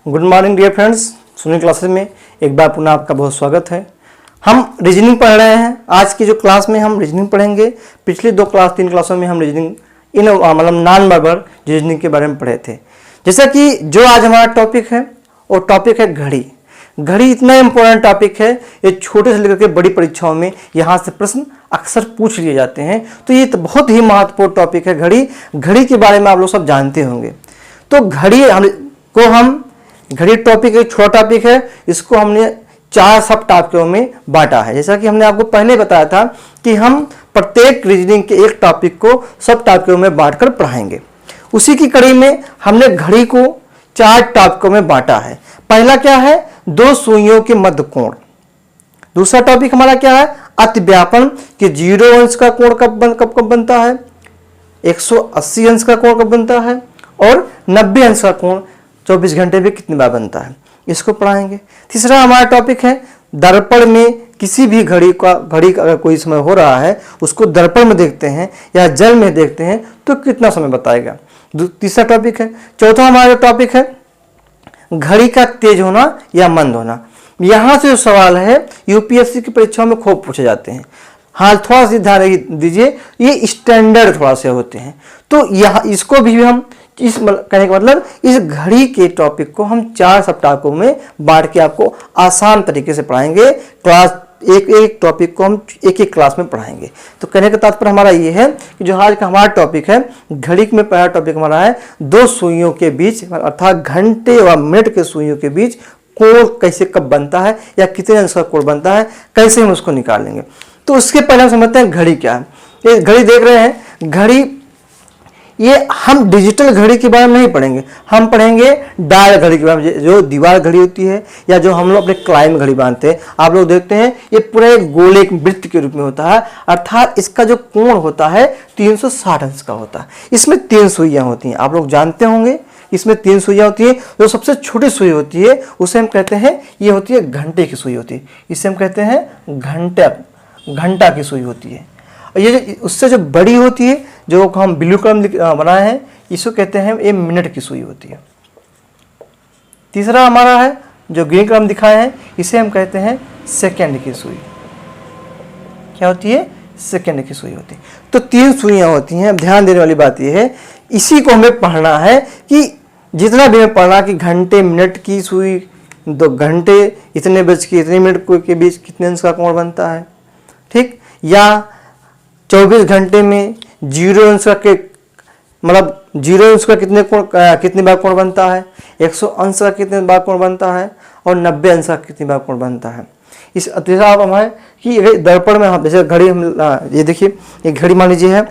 Good morning dear friends, Sunil classes में एक बार पुनः आपका बहुत स्वागत है। हम रीजनिंग पढ़ रहे हैं। आज की जो क्लास में हम रीजनिंग पढ़ेंगे। पिछली तीन क्लासों में हम रीजनिंग नॉन वर्बल रीजनिंग के बारे में पढ़े थे। जैसा कि जो आज हमारा टॉपिक है वो टॉपिक है घड़ी। घड़ी इतना इंपॉर्टेंट टॉपिक है, ये छोटे से लेकर के बड़ी परीक्षाओं में यहाँ से प्रश्न अक्सर पूछ लिए जाते हैं। तो ये तो बहुत ही महत्वपूर्ण टॉपिक है घड़ी। घड़ी के बारे में आप लोग सब जानते होंगे। तो घड़ी टॉपिक एक छोटा टॉपिक है, इसको हमने 4 सब टॉपिकों में बांटा है। जैसा कि हमने आपको पहले बताया था कि हम प्रत्येक रीजनिंग के एक टॉपिक को सब टॉपिकों में बांटकर पढ़ाएंगे। उसी की कड़ी में हमने घड़ी को 4 टॉपिकों में बांटा है। पहला क्या है? 2 सुइयों के मध्य कोण। दूसरा टॉपिक हमारा क्या है? अतिव्यापन कि 0 अंश का कोण कब बनता है, 180 अंश का कोण कब बनता है और 90 अंश का कोण 24 घंटे में कितनी बार बनता है, इसको पढ़ाएंगे। तीसरा हमारा टॉपिक है दर्पण में किसी भी घड़ी का अगर कोई समय हो रहा है उसको दर्पण में देखते हैं या जल में देखते हैं तो कितना समय बताएगा, तीसरा टॉपिक है। चौथा हमारा टॉपिक है घड़ी का तेज होना या मंद होना। यहाँ से जो सवाल है यूपीएससी की परीक्षाओं में खूब पूछे जाते हैं। हाँ, थोड़ा सा ध्यान दीजिए, ये स्टैंडर्ड थोड़ा से होते हैं। तो यहाँ इसको भी हम कहने का मतलब इस घड़ी के टॉपिक को हम 4 सब टॉपिकों में बांट के आपको आसान तरीके से पढ़ाएंगे। क्लास एक टॉपिक को हम एक क्लास में पढ़ाएंगे। तो कहने का तात्पर्य हमारा ये है कि जो आज का हमारा टॉपिक है घड़ी में, पहला टॉपिक हमारा है 2 सुइयों के बीच अर्थात घंटे व मिनट के सुइयों के बीच कोण कैसे कब बनता है या कितने अंश का कोण बनता है, कैसे हम उसको निकालेंगे। तो उसके पहले हम समझते हैं घड़ी क्या है। ये घड़ी देख रहे हैं, घड़ी ये हम डिजिटल घड़ी के बारे में नहीं पढ़ेंगे, हम पढ़ेंगे डायल घड़ी के बारे में, जो दीवार घड़ी होती है या जो हम लोग अपने क्लाइम घड़ी बांधते हैं। आप लोग देखते हैं ये पूरा एक गोले एक वृत्त के रूप में होता है, अर्थात इसका जो कोण होता है 360 अंश का होता है। इसमें 3 सुइयां होती हैं, आप लोग जानते होंगे। इसमें 3 सुइयां होती है। जो सबसे छोटी सुई होती है उसे हम कहते हैं, ये होती है घंटे की सुई होती है, इसे हम कहते हैं घंटा की सुई होती है। ये उससे जो बड़ी होती है, जो हम ब्लू कलर बनाए हैं, इसको कहते हैं ये मिनट की सुई होती है। तीसरा हमारा है जो ग्रीन कलर दिखाए हैं, इसे हम कहते हैं सेकंड की सुई। क्या होती है? सेकंड की सुई होती है। तो 3 सुइयां होती हैं। ध्यान देने वाली बात यह है, इसी को हमें पढ़ना है कि जितना भी हमें पढ़ना कि घंटे मिनट की सुई, 2 घंटे इतने बज के इतने मिनट के बीच कितने अंश का कोण बनता है, ठीक, या 24 घंटे में 0 अंश का मतलब 0 अंश का कितनी बार कोण बनता है, 100 अंश का कितने बार कोण बनता है और 90 अंश का कितनी बार कोण बनता है। इस तीसरा आप हमारे कि दर्पण में हम जैसे घड़ी हम ये देखिए, ये घड़ी मान लीजिए है,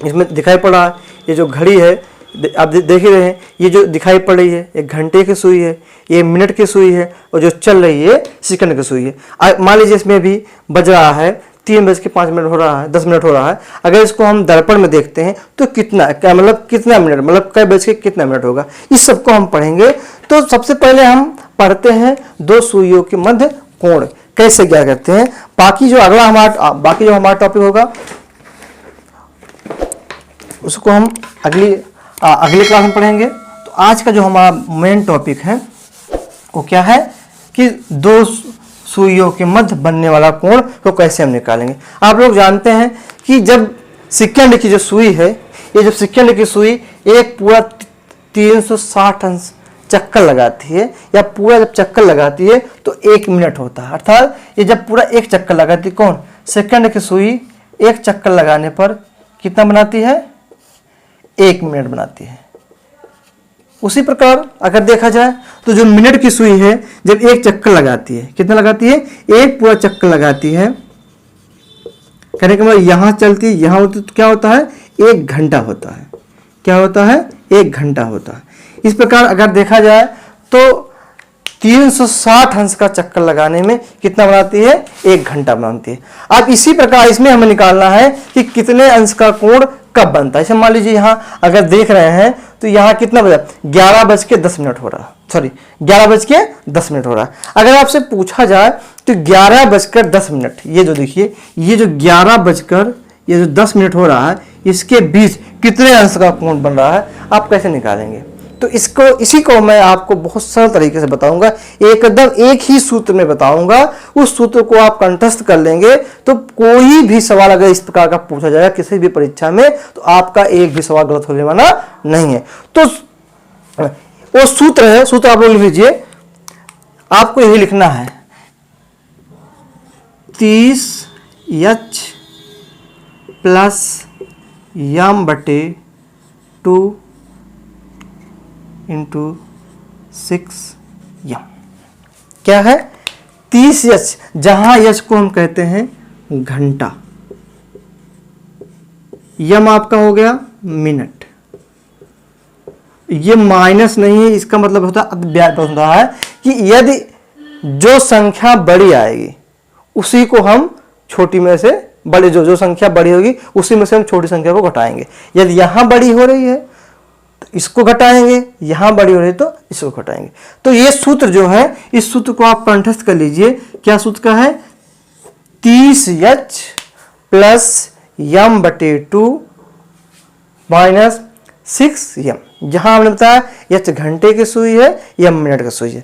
इसमें दिखाई पड़ रहा है ये जो घड़ी है, आप देख ही रहे हैं, ये जो दिखाई पड़ रही है एक घंटे की सुई है, ये मिनट की सुई है और जो चल रही है सेकंड की सुई है। मान लीजिए इसमें भी बज रहा है 3:05 हो रहा है, 10 मिनट हो रहा है। अगर इसको हम दर्पण में देखते हैं तो कितना मिनट, मतलब कई बज के कितना मिनट होगा, इस सबको हम पढ़ेंगे। तो सबसे पहले हम पढ़ते हैं 2 सुइयों के मध्य कोण कैसे क्या करते हैं। बाकी जो हमारा टॉपिक होगा उसको हम अगली क्लास में पढ़ेंगे। तो आज का जो हमारा मेन टॉपिक है वो क्या है कि 2 सुइयों के मध्य बनने वाला कोण को कैसे हम निकालेंगे। आप लोग जानते हैं कि जब सेकंड की जो सुई है, ये जब सेकंड की सुई एक पूरा 360 अंश चक्कर लगाती है या पूरा जब चक्कर लगाती है तो 1 मिनट होता है। अर्थात ये जब पूरा एक चक्कर लगाती है, कौन? सेकंड की सुई एक चक्कर लगाने पर कितना बनाती है? 1 मिनट बनाती है। उसी प्रकार अगर देखा जाए तो जो मिनट की सुई है जब एक चक्कर लगाती है, कितना लगाती है? एक पूरा चक्कर लगाती है। कहने का मतलब यहां चलती है, यहां होती तो क्या होता है? 1 घंटा होता है। क्या होता है? 1 घंटा होता है। इस प्रकार अगर देखा जाए तो 360 अंश का चक्कर लगाने में कितना बनाती है? 1 घंटा बनाती है। अब इसी प्रकार इसमें हमें निकालना है कि कितने अंश का कोण कब बनता है। जैसे मान लीजिए यहाँ अगर देख रहे हैं तो यहाँ कितना बजा? 11:10 हो रहा है, सॉरी 11:10 हो रहा है। अगर आपसे पूछा जाए तो 11:10, ये जो देखिए, ये जो 11:10 हो रहा है, इसके बीच कितने अंश का कोण बन रहा है, आप कैसे निकालेंगे? तो इसको इसी को मैं आपको बहुत सरल तरीके से बताऊंगा, एकदम एक ही सूत्र में बताऊंगा। उस सूत्र को आप कंठस्थ कर लेंगे तो कोई भी सवाल अगर इस प्रकार का पूछा जाएगा किसी भी परीक्षा में तो आपका एक भी सवाल गलत होने वाला नहीं है। तो वो सूत्र है, सूत्र आप लोग लिख लीजिए। आपको यही लिखना है 30H plus m/2 into 6m। क्या है? 30H, जहां H को हम कहते हैं घंटा, m आपका हो गया मिनट। ये माइनस नहीं है, इसका मतलब होता है कि यदि जो संख्या बड़ी आएगी उसी को हम छोटी में से बड़ी, जो संख्या बड़ी होगी उसी में से हम छोटी संख्या को घटाएंगे। यदि यहां बड़ी हो रही है तो इसको घटाएंगे, यहां बड़ी हो रही है तो इसको घटाएंगे। तो ये सूत्र जो है, इस सूत्र को आप कंठस्थ कर लीजिए। क्या सूत्र का है? 30H plus m/2 minus 6m। जहां हमने बताया H घंटे की सुई है, m मिनट की सुई है।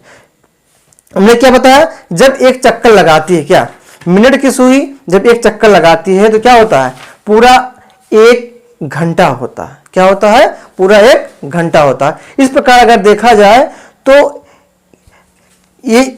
हमने क्या बताया? जब एक चक्कर लगाती है, क्या मिनट की सुई जब एक चक्कर लगाती है तो क्या होता है? पूरा 1 घंटा होता है। क्या होता है? पूरा 1 घंटा होता है। इस प्रकार अगर देखा जाए तो ये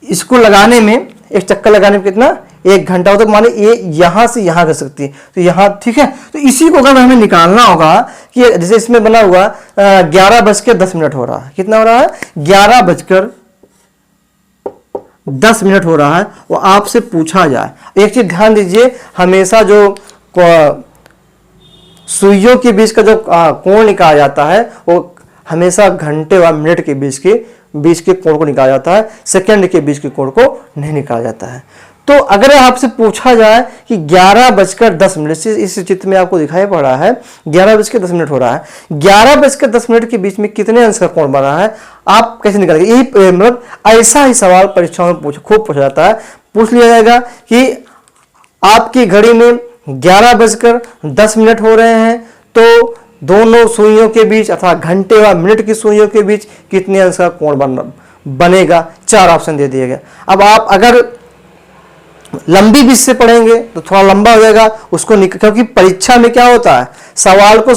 इसको लगाने में, एक चक्कर लगाने में कितना? 1 घंटा होता है। माने ये यहां से यहां कर सकती है तो यहां, ठीक है। तो इसी को अगर हमें निकालना होगा कि जैसे इसमें बना हुआ 11:10 हो रहा है। कितना हो रहा है? 11:10 हो रहा है। वो आपसे पूछा जाए, एक चीज ध्यान दीजिए, हमेशा जो सुइयों के बीच का जो कोण निकाला जाता है वो हमेशा घंटे व मिनट के बीच के कोण को निकाला जाता है, सेकंड के बीच के कोण को नहीं निकाला जाता है। तो अगर आपसे पूछा जाए कि 11:10, इस चित्र में आपको दिखाई पड़ रहा है 11:10 हो रहा है, 11:10 के बीच में कितने अंश का कोण बन रहा है, आप कैसे निकालेंगे? यही मतलब ऐसा ही सवाल परीक्षाओं में खूब पूछा जाता है। पूछ लिया जाएगा कि आपकी घड़ी में 11:10 हो रहे हैं तो दोनों सुइयों के बीच अर्थात घंटे व मिनट की सुइयों के बीच कितने अंश का कोण बनेगा? 4 ऑप्शन दे दिए गए। अब आप अगर लंबी बीच से पढ़ेंगे तो थोड़ा लंबा हो जाएगा उसको, क्योंकि परीक्षा में क्या होता है, सवाल को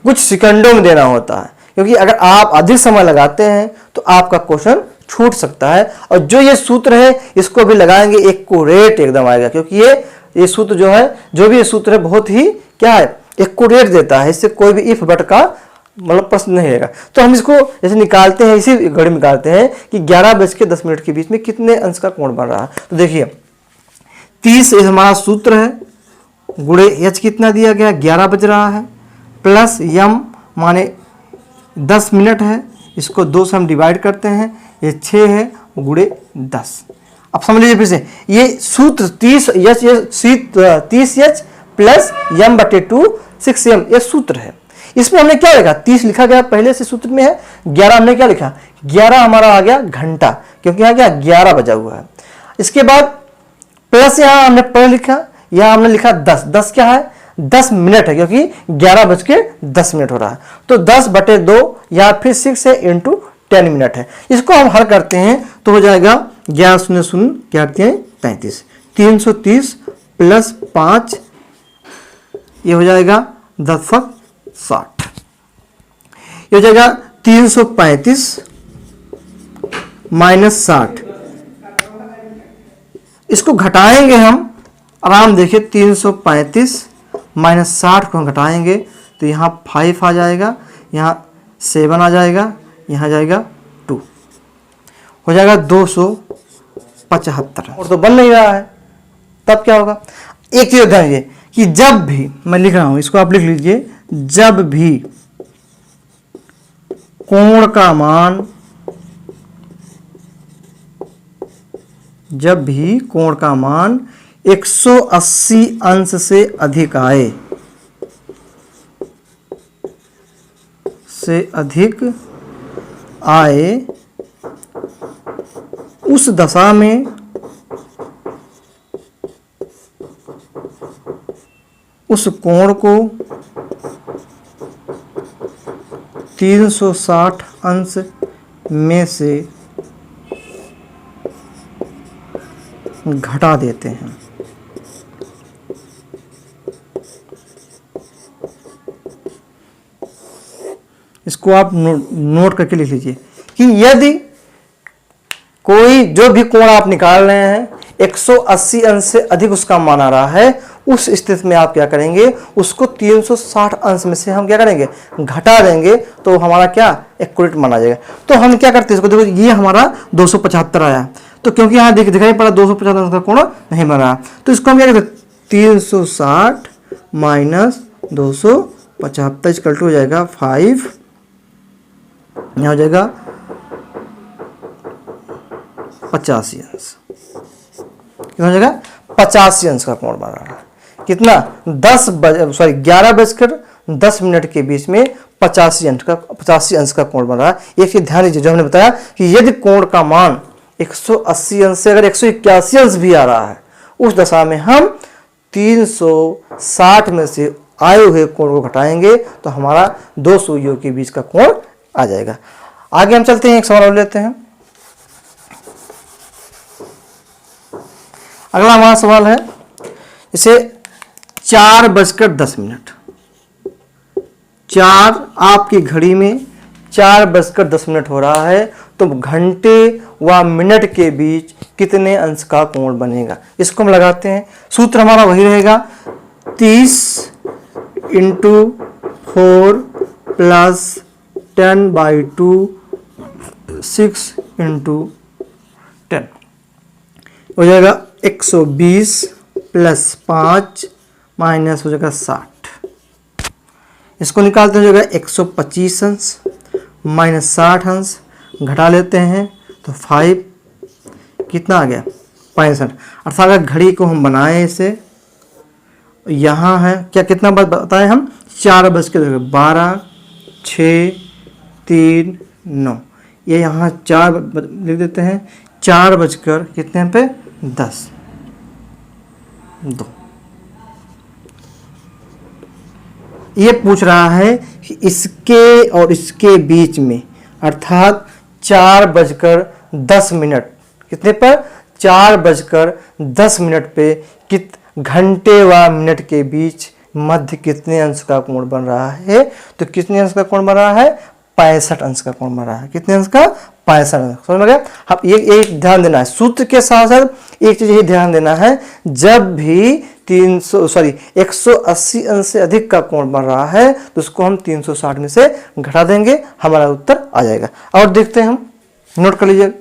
कुछ सेकंडों में देना होता है। क्योंकि अगर आप अधिक समय लगाते हैं तो आपका क्वेश्चन छूट सकता है। और जो ये सूत्र है इसको भी लगाएंगे, एक्यूरेट एकदम आएगा। क्योंकि ये सूत्र जो है, जो भी ये सूत्र है बहुत ही क्या है, एक्यूरेट देता है। इससे कोई भी इफ बट का मतलब प्रश्न नहीं रहेगा। तो हम इसको जैसे निकालते हैं, इसी घड़ी में निकालते हैं कि 11:10 के बीच में कितने अंश का कोण बन रहा है। तो देखिए 30 हमारा सूत्र है, गुणे H कितना दिया गया? 11 बज रहा है, प्लस m माने 10 मिनट है, इसको 2 से हम डिवाइड करते हैं, ये 6 है, गुणे 10। अब समझ लीजिए फिर से, ये सूत्र 30H प्लस m/2 6m ये सूत्र है। इसमें हमने क्या लिखा? 30 लिखा गया पहले से सूत्र में है। 11 हमने क्या लिखा? 11 हमारा आ गया घंटा, क्योंकि यहाँ क्या 11 बजा हुआ है। इसके बाद प्लस यहाँ हमने पहले लिखा, यहाँ हमने लिखा 10 क्या है? 10 मिनट है, क्योंकि 11:10 हो रहा है। तो 10/2 या फिर 6 है इंटू 10 मिनट है। इसको हम हल करते हैं तो हो जाएगा 11 0 0 क्या करते हैं 33, 330 प्लस 5 ये हो जाएगा 10/60। ये हो जाएगा 335 माइनस 60। इसको घटाएंगे हम, आराम देखिए 335 माइनस 60 को हम घटाएंगे तो यहाँ 5 आ जाएगा, यहाँ 7 आ जाएगा, यहाँ जाएगा 2, हो जाएगा 275। और तो बन नहीं रहा है, तब क्या होगा? एक चीज ध्यान दीजिए कि जब भी मैं लिख रहा हूं, इसको आप लिख लीजिए, जब भी कोण का मान 180 अंश से अधिक आए उस दशा में उस कोण को 360 अंश में से घटा देते हैं। इसको आप नोट करके लिख लीजिए कि यदि कोई जो भी कोण आप निकाल रहे हैं 180 अंश से अधिक उसका मान आ रहा है, उस स्थिति में आप क्या करेंगे, उसको 360 अंश में से हम क्या करेंगे, घटा देंगे, तो हमारा क्या एक्यूरेट माना जाएगा। तो हम क्या करते हैं, इसको देखो, ये हमारा 275 आया, तो क्योंकि यहाँ दिखाई पड़ा 250 अंश का कोण नहीं बन रहा, तो इसको हम क्या करते हैं, 360 माइनस 275 इक्वल टू हो जाएगा 5, यहाँ हो जाएगा 85 अंश। कितना हो जाएगा, 85 अंश का कोण बन रहा है। कितना, 11:10 के बीच में 85 अंश का कोण बन रहा है। एक चीज ध्यान दीजिए, जो हमने बताया कि यदि कोण का मान 180 अंश से अगर 181 अंश भी आ रहा है, उस दशा में हम 360 में से आए हुए कोण को घटाएंगे, तो हमारा दो सुइयों के बीच का कोण आ जाएगा। आगे हम चलते हैं, एक सवाल और लेते हैं। अगला हमारा सवाल है, जैसे 4:10, 4 आपकी घड़ी में 4:10 हो रहा है, तो घंटे व मिनट के बीच कितने अंश का कोण बनेगा। इसको हम लगाते हैं, सूत्र हमारा वही रहेगा, 30 × 4 + 10/2 6 × 10 हो जाएगा 120 + 5 माइनस हो जाएगा 60। इसको निकालते हो जाएगा 125 अंश माइनस 60 अंश, घटा लेते हैं तो 5 कितना आ गया, 65। अर्थात अगर घड़ी को हम बनाएं इसे, यहाँ है क्या, कितना बताएं हम, 4:12 6 3 9, ये यहाँ 4 लिख देते हैं, 4 बजकर कितने पे 10 2। ये पूछ रहा है कि इसके और इसके बीच में, अर्थात 4:10 कितने पर, 4:10 पे घंटे व मिनट के बीच मध्य कितने अंश का कोण बन रहा है। तो कितने अंश का कोण बन रहा है, 65 अंश का कोण बन रहा है। कितने अंश का, 65 अंश। समझ में गया। अब ये ध्यान देना है, सूत्र के साथ साथ एक चीज ये ध्यान देना है, जब भी 180 अंश से अधिक का कोण बन रहा है, तो उसको हम 360 में से घटा देंगे, हमारा उत्तर आ जाएगा। और देखते हैं हम, नोट कर लीजिए।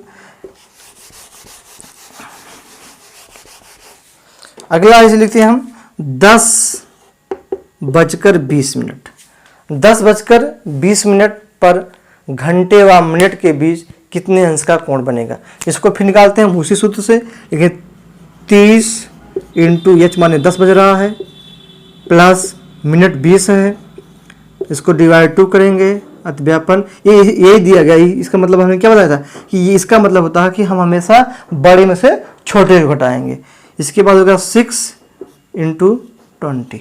अगला इसे लिखते हैं हम 10:20, 10:20 पर घंटे व मिनट के बीच कितने अंश का कोण बनेगा। इसको फिर निकालते हैं उसी सूत्र से, देखिए 30 × h माने 10 बज रहा है, प्लस मिनट 20 है, इसको /2 करेंगे, अतिव्यापन यही दिया गया। इसका मतलब हमने क्या बताया था कि ये इसका मतलब होता है कि हम हमेशा बड़े में से छोटे को घटाएंगे। इसके बाद होगा 6 × 20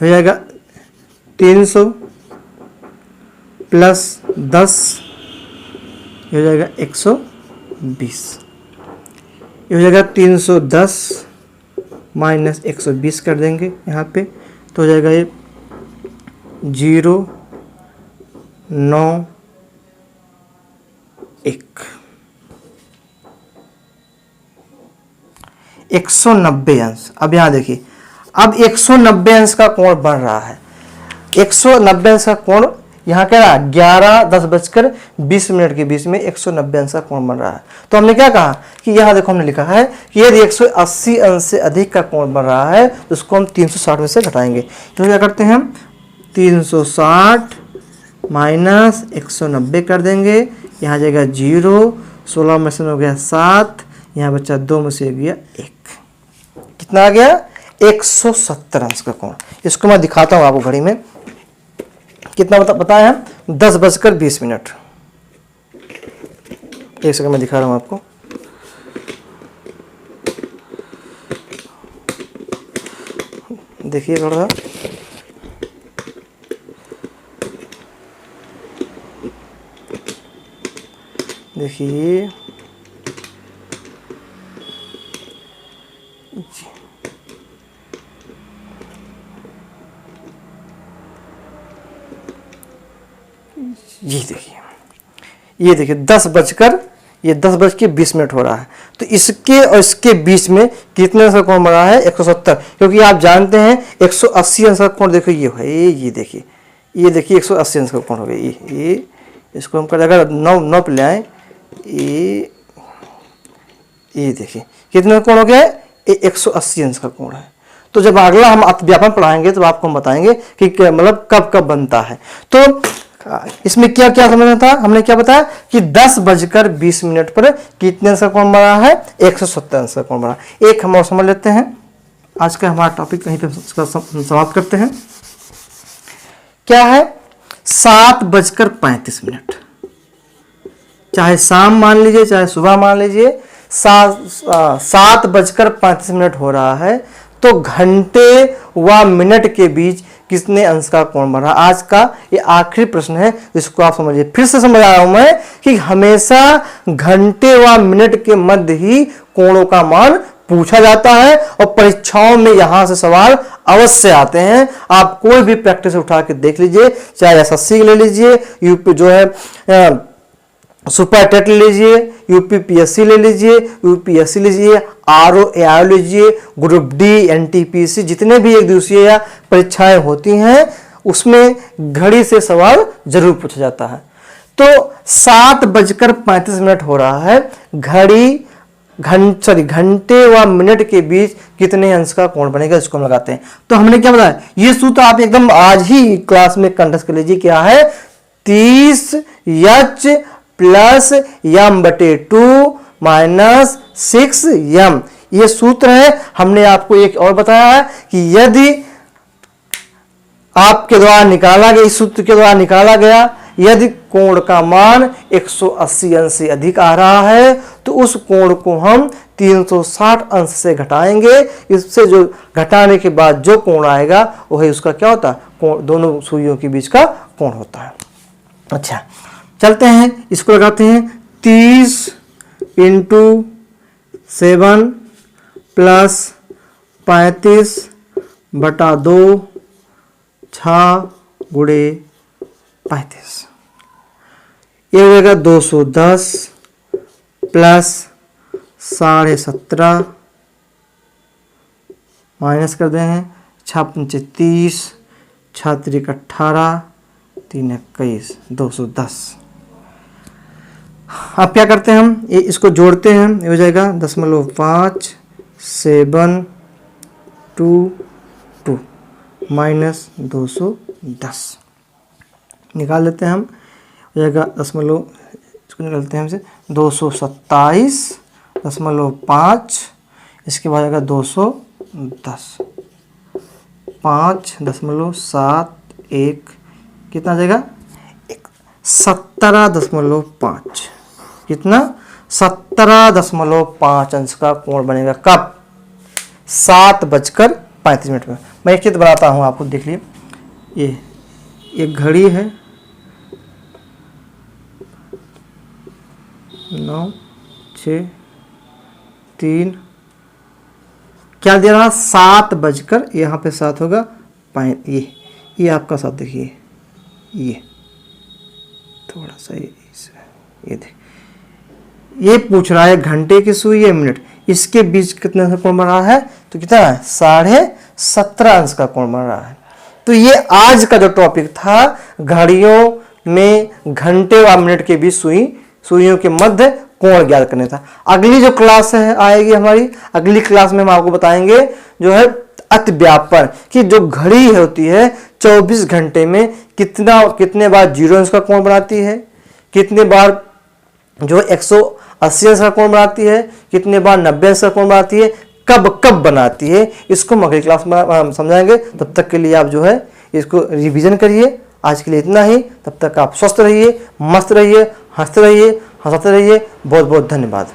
हो जाएगा 300 + 10 हो जाएगा 120, ये हो जाएगा 310 माइनस 120 कर देंगे यहाँ पे, तो हो जाएगा ये 0 9 1 190 अंश। अब यहाँ देखिए, अब 190 अंश का कोण बन रहा है। 190 अंश का कोण यहाँ क्या रहा, 11:10 के बीच में 190 अंश का कोण बन रहा है। तो हमने क्या कहा कि यहाँ देखो, हमने लिखा है कि यदि 180 अंश से अधिक का कोण बन रहा है, तो उसको हम 360 में से घटाएंगे। तो क्या करते हैं हम, 360 माइनस 190 कर देंगे, यहाँ जाएगा 0, 16 में से हो गया 7, यहाँ बच्चा 2 में से गया 1, कितना आ गया, 170 अंश का कोण। इसको मैं दिखाता हूँ आपको घड़ी में कितना बताया है, 10:20। एक सेकंड में दिखा रहा हूँ आपको। देखिए थोड़ा सा, देखिए ये देखिए 10:20 हो रहा है। तो इसके और इसके बीच में कितने अंश का कोण बना है? 170। क्योंकि आप जानते हैं 180 अंश का कोण देखो ये है, ये देखिए 180 अंश का कोण हो गया। ये इसको हम अगर 9 पे ले आए, ये देखिए कितने का कोण हो गया है? 180 अंश का कोण है। तो जब अगला हम अतिव्यापन पढ़ाएंगे तो आपको हम बताएंगे कि मतलब कब कब बनता है। तो इसमें क्या क्या समझना था, हमने क्या बताया कि 10:20 पर कितने अंश का कोण बना है? 170 अंश का कोण बना। एक हम और समझ लेते हैं, आज का हमारा टॉपिक कहीं पे समाप्त करते हैं। क्या है? 7:35, चाहे शाम मान लीजिए चाहे सुबह मान लीजिए, 7:35 हो रहा है। तो घंटे व मिनट के बीच कितने अंश का कोण बना? आज का ये आखिरी प्रश्न है, इसको आप समझिए। फिर से समझ रहा हूं मैं कि हमेशा घंटे व मिनट के मध्य ही कोणों का मान पूछा जाता है और परीक्षाओं में यहां से सवाल अवश्य आते हैं। आप कोई भी प्रैक्टिस उठा के देख लीजिए, चाहे एसएससी ले लीजिए, यूपी जो है सुपर टेट ले लीजिए, यूपीपीएससी ले लीजिए, यूपीएससी लीजिए, आरओ एआरओ लीजिए, ग्रुप डी, एनटीपीसी, जितने भी एक दिवसीय या परीक्षाएं होती हैं उसमें घड़ी से सवाल जरूर पूछा जाता है। तो 7:35 हो रहा है। घंटे व मिनट के बीच कितने अंश का कोण बनेगा, इसको हम लगाते हैं। तो हमने क्या बताया, ये सूत्र आप एकदम आज ही क्लास में कंठस्थ कर लीजिए। क्या है? 30H plus m/2 minus 6m, ये सूत्र है। हमने आपको एक और बताया है कि यदि आपके द्वारा निकाला गया, इस सूत्र के द्वारा निकाला गया, यदि कोण का मान 180 अंश से अधिक आ रहा है तो उस कोण को हम 360 अंश से घटाएंगे। इससे जो घटाने के बाद जो कोण आएगा वही उसका क्या होता है? कोण, दोनों सुइयों के बीच का कोण होता है। अच्छा, चलते हैं, इसको लगाते हैं। 30 × 7 प्लस 35/2 6 × 35, ये हो जाएगा 210 प्लस 17.5 माइनस कर दें, 6×5 30, 6×3 18, 3 21, 210। अब क्या करते हैं हम, ये इसको जोड़ते हैं, ये हो जाएगा 0.5 7 2 2 माइनस 210 निकाल लेते हैं हम। हो जाएगा इसको निकालते हैं हमसे 227.5, इसके बाद आएगा 210, 5.71, कितना आ जाएगा? 17.5, कितना? 17.5 अंश का कोण बनेगा। कब? 7:35 में। मैं एक चित्र बनाता हूँ, आपको देख लीजिए। ये एक घड़ी है, 9 6 3, क्या दे रहा? 7 बजकर, यहाँ पे 7 होगा, ये आपका 7 देखिए, ये थोड़ा सा ये देख, ये पूछ रहा है घंटे की सुई या मिनट, इसके बीच कितने का कोण बन रहा है? तो कितना है? 17.5 अंश का कोण बन रहा है। तो ये आज का जो टॉपिक था, घड़ियों में घंटे व मिनट के बीच सुइयों के मध्य कोण ज्ञात करने था। अगली जो क्लास है आएगी हमारी, अगली क्लास में हम आपको बताएंगे जो है अतिव्यापन, कि जो घड़ी होती है 24 घंटे में कितने बार 0 अंश का कोण बनाती है, कितने बार जो 180 अंश का कोण बनाती है, कितने बार 90 अंश का कोण बनाती है, कब कब बनाती है, इसको हम अगली क्लास में हम समझाएंगे। तब तक के लिए आप जो है इसको रिवीजन करिए। आज के लिए इतना ही, तब तक आप स्वस्थ रहिए, मस्त रहिए, हंसते रहिए, हंसाते रहिए। बहुत बहुत धन्यवाद।